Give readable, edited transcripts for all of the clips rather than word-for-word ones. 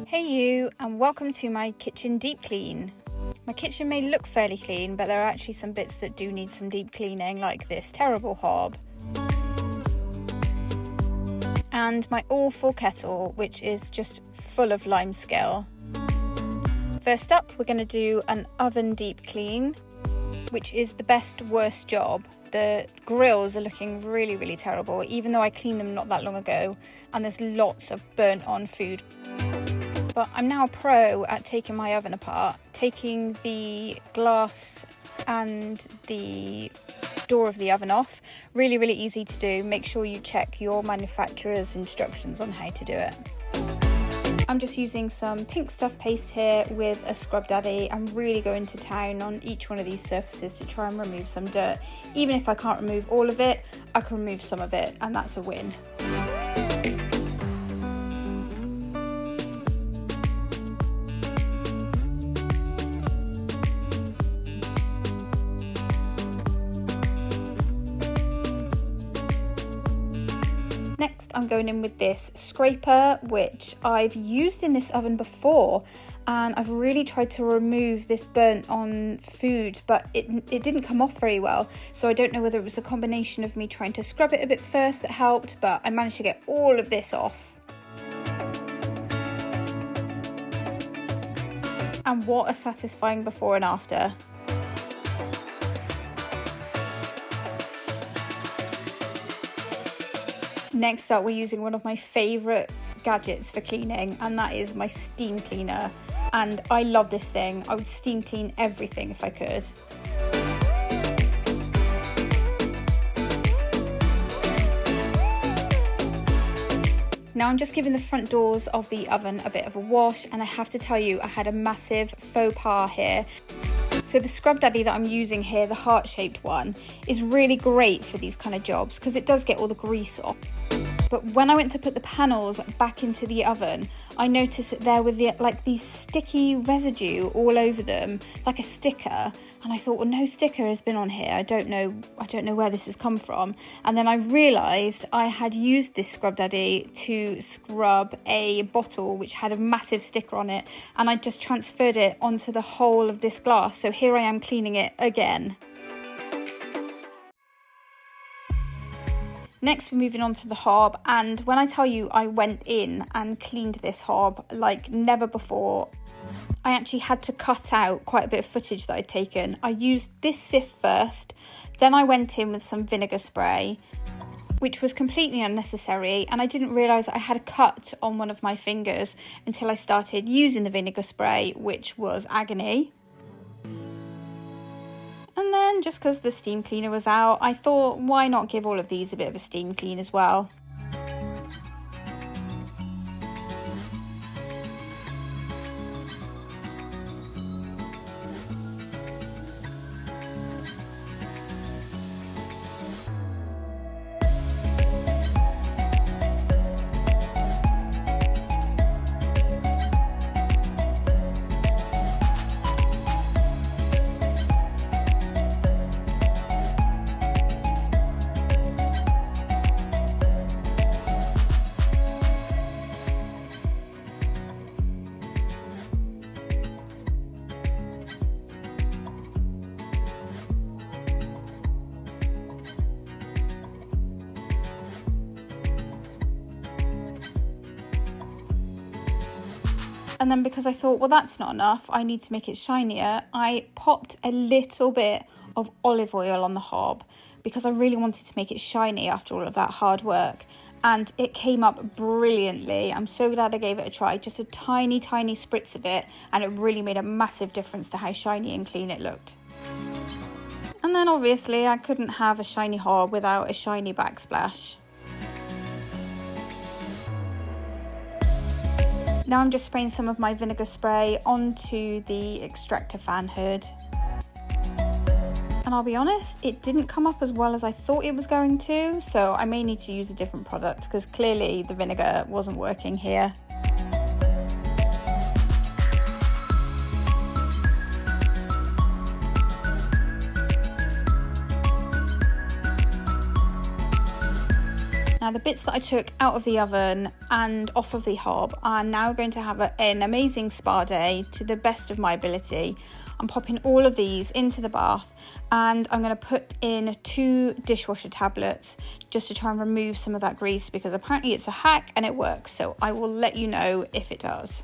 Hey you, and welcome to my kitchen deep clean. My kitchen may look fairly clean, but there are actually some bits that do need some deep cleaning, like this terrible hob. And my awful kettle, which is just full of limescale. First up, we're going to do an oven deep clean, which is the best worst job. The grills are looking really terrible, even though I cleaned them not that long ago, and there's lots of burnt on food. But I'm now a pro at taking my oven apart, taking the glass and the door of the oven off. Really easy to do. Make sure you check your manufacturer's instructions on how to do it. I'm just using some pink stuff paste here with a scrub daddy. I'm really going to town on each one of these surfaces to try and remove some dirt. Even if I can't remove all of it, I can remove some of it, and that's a win. Next, I'm going in with this scraper, which I've used in this oven before, and I've really tried to remove this burnt on food, but it didn't come off very well. So I don't know whether it was a combination of me trying to scrub it a bit first that helped, but I managed to get all of this off. And what a satisfying before and after. Next up, we're using one of my favourite gadgets for cleaning, and that is my steam cleaner. And I love this thing. I would steam clean everything if I could. Now I'm just giving the front doors of the oven a bit of a wash, and I have to tell you, I had a massive faux pas here. So the scrub daddy that I'm using here, the heart-shaped one, is really great for these kind of jobs because it does get all the grease off. But when I went to put the panels back into the oven, I noticed that there were these sticky residue all over them, like a sticker. And I thought, well, no sticker has been on here. I don't know where this has come from. And then I realised I had used this scrub daddy to scrub a bottle which had a massive sticker on it, and I just transferred it onto the whole of this glass. So here I am cleaning it again. Next, we're moving on to the hob, and when I tell you I went in and cleaned this hob like never before, I actually had to cut out quite a bit of footage that I'd taken. I used this sieve first, then I went in with some vinegar spray, which was completely unnecessary, and I didn't realise I had a cut on one of my fingers until I started using the vinegar spray, which was agony. And then, just because the steam cleaner was out, I thought, why not give all of these a bit of a steam clean as well? And then because I thought, well, that's not enough, I need to make it shinier, I popped a little bit of olive oil on the hob because I really wanted to make it shiny after all of that hard work. And it came up brilliantly. I'm so glad I gave it a try. Just a tiny spritz of it, and it really made a massive difference to how shiny and clean it looked. And then obviously I couldn't have a shiny hob without a shiny backsplash. Now I'm just spraying some of my vinegar spray onto the extractor fan hood. And I'll be honest, it didn't come up as well as I thought it was going to, so I may need to use a different product because clearly the vinegar wasn't working here. Now the bits that I took out of the oven and off of the hob are now going to have an amazing spa day to the best of my ability. I'm popping all of these into the bath and I'm going to put in 2 dishwasher tablets just to try and remove some of that grease, because apparently it's a hack and it works, so I will let you know if it does.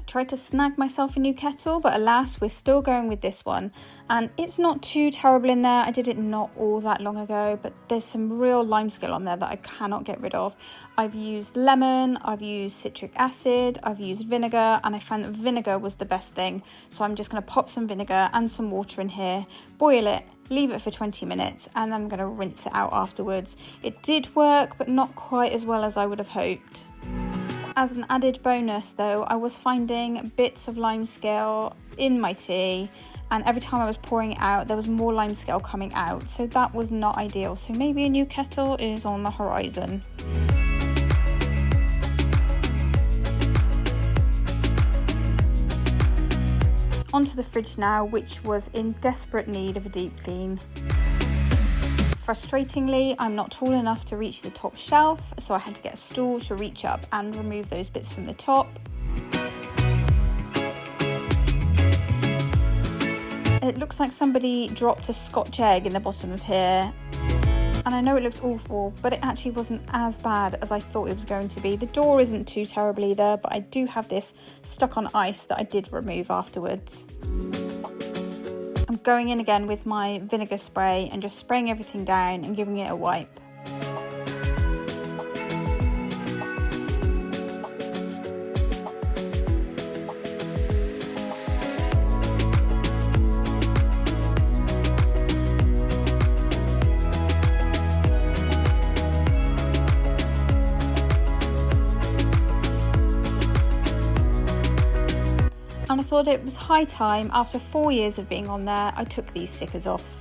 Tried to snag myself a new kettle, but alas, we're still going with this one, and it's not too terrible in there. I did it not all that long ago, but there's some real limescale on there that I cannot get rid of. I've used lemon, I've used citric acid, I've used vinegar, and I found that vinegar was the best thing. So I'm just going to pop some vinegar and some water in here, boil it, leave it for 20 minutes, and then I'm going to rinse it out afterwards. It did work, but not quite as well as I would have hoped. As an added bonus though, I was finding bits of limescale in my tea, and every time I was pouring it out there was more limescale coming out, so that was not ideal. So maybe a new kettle is on the horizon. Onto the fridge now, which was in desperate need of a deep clean. Frustratingly, I'm not tall enough to reach the top shelf, so I had to get a stool to reach up and remove those bits from the top. It looks like somebody dropped a Scotch egg in the bottom of here, and I know it looks awful, but it actually wasn't as bad as I thought it was going to be. The door isn't too terrible either, but I do have this stuck on ice that I did remove afterwards. I'm going in again with my vinegar spray and just spraying everything down and giving it a wipe. And I thought it was high time, after 4 years of being on there, I took these stickers off.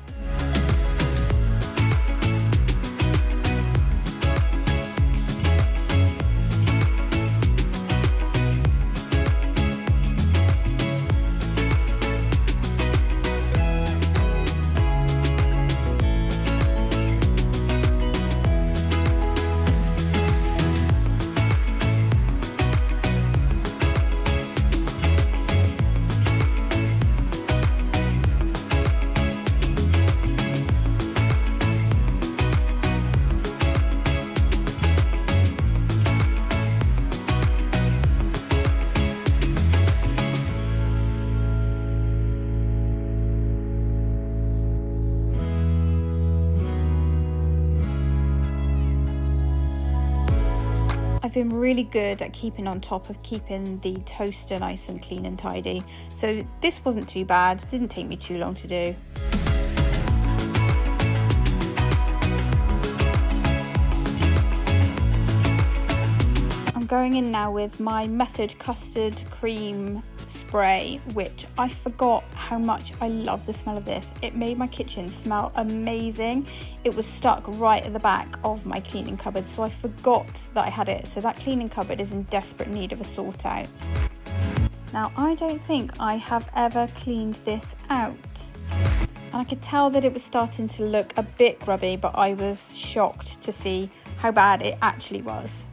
I've been really good at keeping on top of keeping the toaster nice and clean and tidy, so this wasn't too bad. It didn't take me too long to do. I'm going in now with my Method custard cream spray, which I forgot how much I love the smell of this. It made my kitchen smell amazing. It was stuck right at the back of my cleaning cupboard, so I forgot that I had it. So that cleaning cupboard is in desperate need of a sort out. Now, I don't think I have ever cleaned this out, and I could tell that it was starting to look a bit grubby, but I was shocked to see how bad it actually was.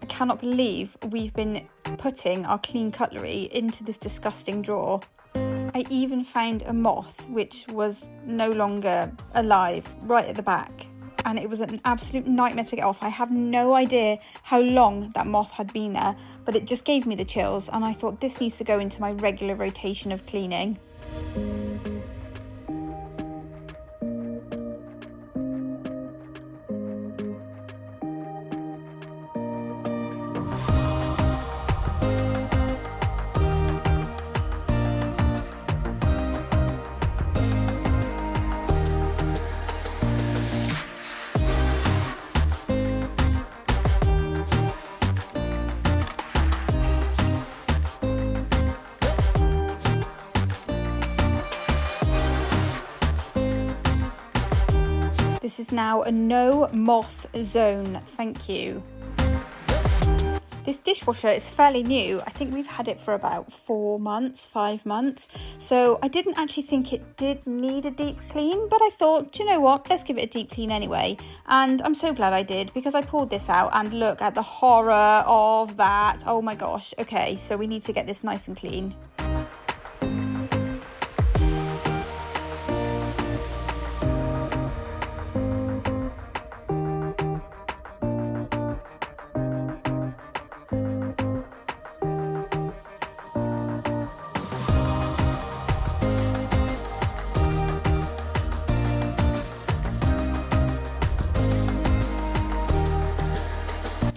I cannot believe we've been putting our clean cutlery into this disgusting drawer. I even found a moth which was no longer alive right at the back, and it was an absolute nightmare to get off. I have no idea how long that moth had been there, but it just gave me the chills, and I thought this needs to go into my regular rotation of cleaning. This is now a no moth zone, thank you. This dishwasher is fairly new. I think we've had it for about 4 months, 5 months. So I didn't actually think it did need a deep clean, but I thought, do you know what? Let's give it a deep clean anyway. And I'm so glad I did, because I pulled this out and look at the horror of that. Oh my gosh. Okay, so we need to get this nice and clean.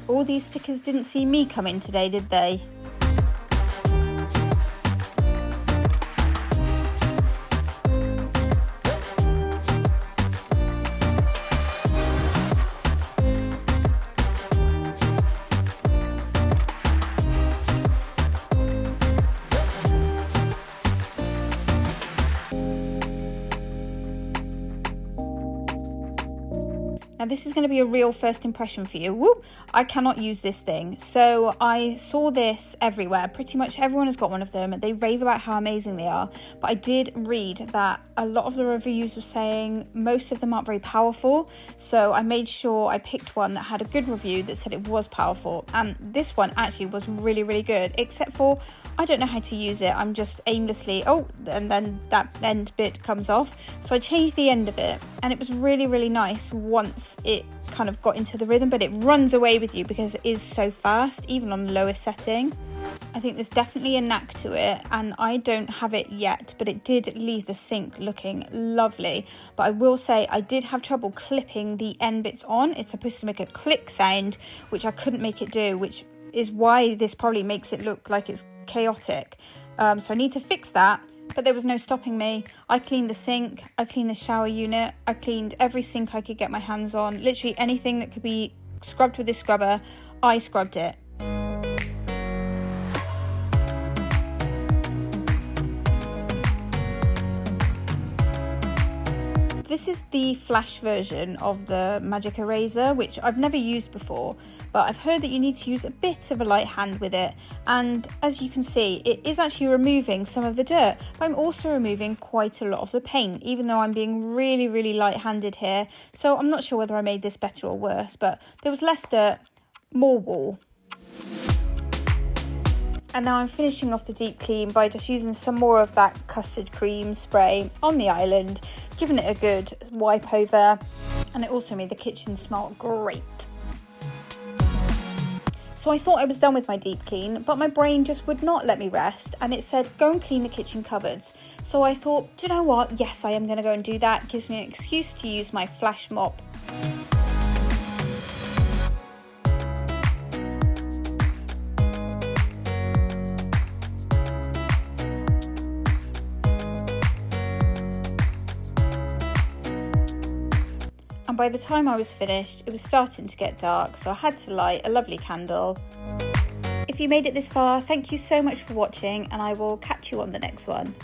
All these stickers didn't see me come in today, did they? Now this is going to be a real first impression for you. Woo! I cannot use this thing. So I saw this everywhere. Pretty much everyone has got one of them. They rave about how amazing they are. But I did read that a lot of the reviews were saying most of them aren't very powerful. So I made sure I picked one that had a good review that said it was powerful. And this one actually was really, really good. Except for I don't know how to use it. I'm just aimlessly, and then that end bit comes off. So I changed the end of it. And it was really, really nice once it kind of got into the rhythm, but it runs away with you because it is so fast, even on the lowest setting. I think there's definitely a knack to it, and I don't have it yet, but it did leave the sink looking lovely. But I will say I did have trouble clipping the end bits on. It's supposed to make a click sound, which I couldn't make it do, which is why this probably makes it look like it's chaotic. So I need to fix that. But there was no stopping me. I cleaned the sink, I cleaned the shower unit, I cleaned every sink I could get my hands on. Literally anything that could be scrubbed with this scrubber, I scrubbed it. This is the flash version of the magic eraser, which I've never used before, but I've heard that you need to use a bit of a light hand with it. And as you can see, it is actually removing some of the dirt, but I'm also removing quite a lot of the paint, even though I'm being really, really light-handed here. So I'm not sure whether I made this better or worse, but there was less dirt, more wall. And now I'm finishing off the deep clean by just using some more of that custard cream spray on the island, giving it a good wipe over, and it also made the kitchen smell great. So I thought I was done with my deep clean, but my brain just would not let me rest, and it said go and clean the kitchen cupboards. So I thought, do you know what? Yes, I am going to go and do that. It gives me an excuse to use my flash mop. And by the time I was finished, it was starting to get dark, so I had to light a lovely candle. If you made it this far, thank you so much for watching, and I will catch you on the next one.